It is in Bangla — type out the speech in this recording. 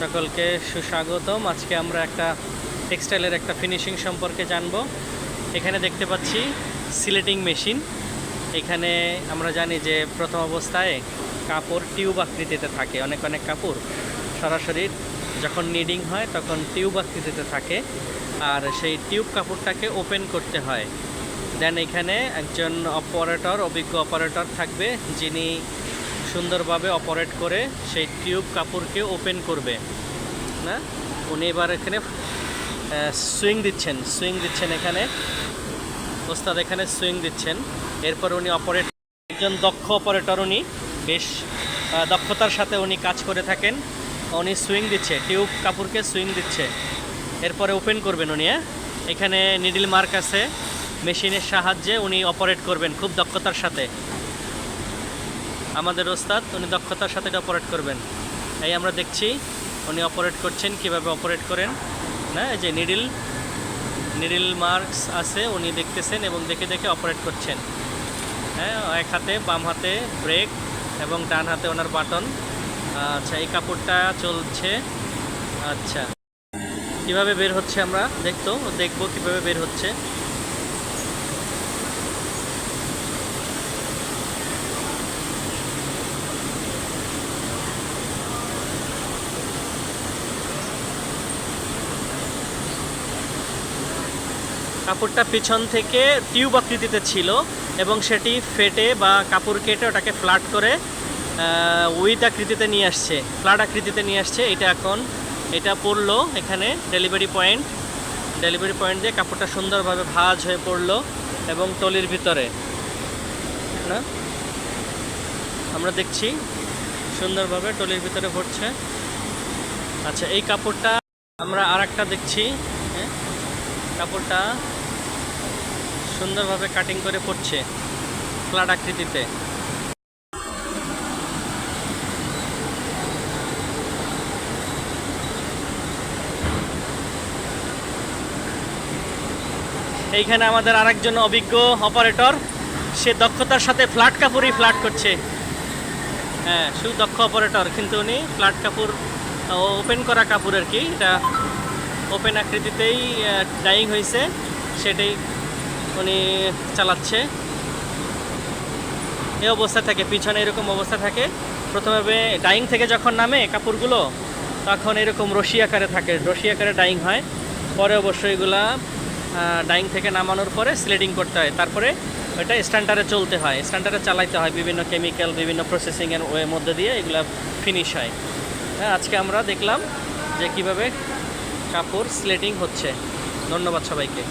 সকলকে সুস্বাগতম। আজকে আমরা একটা টেক্সটাইলের একটা ফিনিশিং সম্পর্কে জানব। এখানে দেখতে পাচ্ছি সিলেটিং মেশিন। এখানে আমরা জানি যে প্রথম অবস্থায় কাপড় টিউব আকৃতিতে থাকে। অনেক কাপড় সরাসরি যখন নিডিং হয় তখন টিউব আকৃতিতে থাকে, আর সেই টিউব কাপড়টাকে ওপেন করতে হয়। দেন এখানে একজন অভিজ্ঞ অপারেটর থাকবে, যিনি সুন্দরভাবে অপারেট করে সেই টিউব কাপড়কে ওপেন করবে না। উনি এবার এখানে সুইং দিচ্ছেন এখানে ওস্তাদ এখানে সুইং দিচ্ছেন। এরপর উনি একজন দক্ষ অপারেটর, উনি বেশ দক্ষতার সাথে উনি কাজ করে থাকেন। উনি সুইং দিচ্ছে, টিউব কাপড়কে সুইং দিচ্ছে, এরপরে ওপেন করবেন উনি। এখানে নিডল মার্ক আছে, মেশিনের সাহায্যে উনি অপারেট করবেন খুব দক্ষতার সাথে। আমাদের ওস্তাদ উনি দক্ষতার সাথে এটা অপারেট করবেন। এই আমরা দেখছি উনি অপারেট করছেন, কিভাবে অপারেট করেন না। এই যে নিডল মার্কস আছে, উনি দেখতেছেন এবং দেখে অপারেট করছেন। হ্যাঁ, এক হাতে বাম হাতে ব্রেক এবং ডান হাতে ওনার বাটন। আচ্ছা, এই কাপড়টা চলছে। আচ্ছা, কিভাবে বের হচ্ছে আমরা দেখবো কিভাবে বের হচ্ছে। কাপড়টা পিছন থেকে টিউব আকৃতিতে ছিল এবং সেটি ফেটে বা কাপড় কেটে ওটাকে ফ্ল্যাট করে উইথ আকৃতিতে নিয়ে আসছে, ফ্ল্যাট আকৃতিতে নিয়ে আসছে। এটা পড়লো এখানে ডেলিভারি পয়েন্ট দিয়ে কাপড়টা সুন্দরভাবে ভাঁজ হয়ে পড়লো এবং টলির ভিতরে না আমরা দেখছি সুন্দরভাবে টলির ভিতরে পড়ছে। আচ্ছা, এই কাপড়টা আমরা আরেকটা দেখছি। কাপড়টা সুন্দরভাবে কাটিং করে পড়ছে ফ্ল্যাট আকৃতিতে। এইখানে আমাদের আরেকজন অভিজ্ঞ অপারেটর, সে দক্ষতার সাথে ফ্ল্যাট কাপড়ই ফ্ল্যাট করছে। হ্যাঁ, শুধু দক্ষ অপারেটর, কিন্তু উনি ফ্ল্যাট কাপড়, ওপেন করা কাপড় আর কি, এটা ওপেন আকৃতিতেই ডাইং হয়েছে, সেটাই উনি চালাচ্ছে। এই অবস্থা থাকে, পিছনে এরকম অবস্থা থাকে। প্রথমে ডাইং থেকে যখন নামে কাপড়গুলো, তখন এরকম রশি আকারে ডাইং হয়। পরে অবশ্যই এগুলা ডাইং থেকে নামানোর পরে স্লেডিং করতে হয়, তারপরে ওইটা স্ট্যান্ডার্ডে চলতে হয়, স্ট্যান্ডার্ডে চালাইতে হয়। বিভিন্ন কেমিক্যাল, বিভিন্ন প্রসেসিংয়ের মধ্যে দিয়ে এগুলা ফিনিশ হয়। হ্যাঁ, আজকে আমরা দেখলাম যে কিভাবে কাপড় স্লেডিং হচ্ছে। ধন্যবাদ সবাইকে।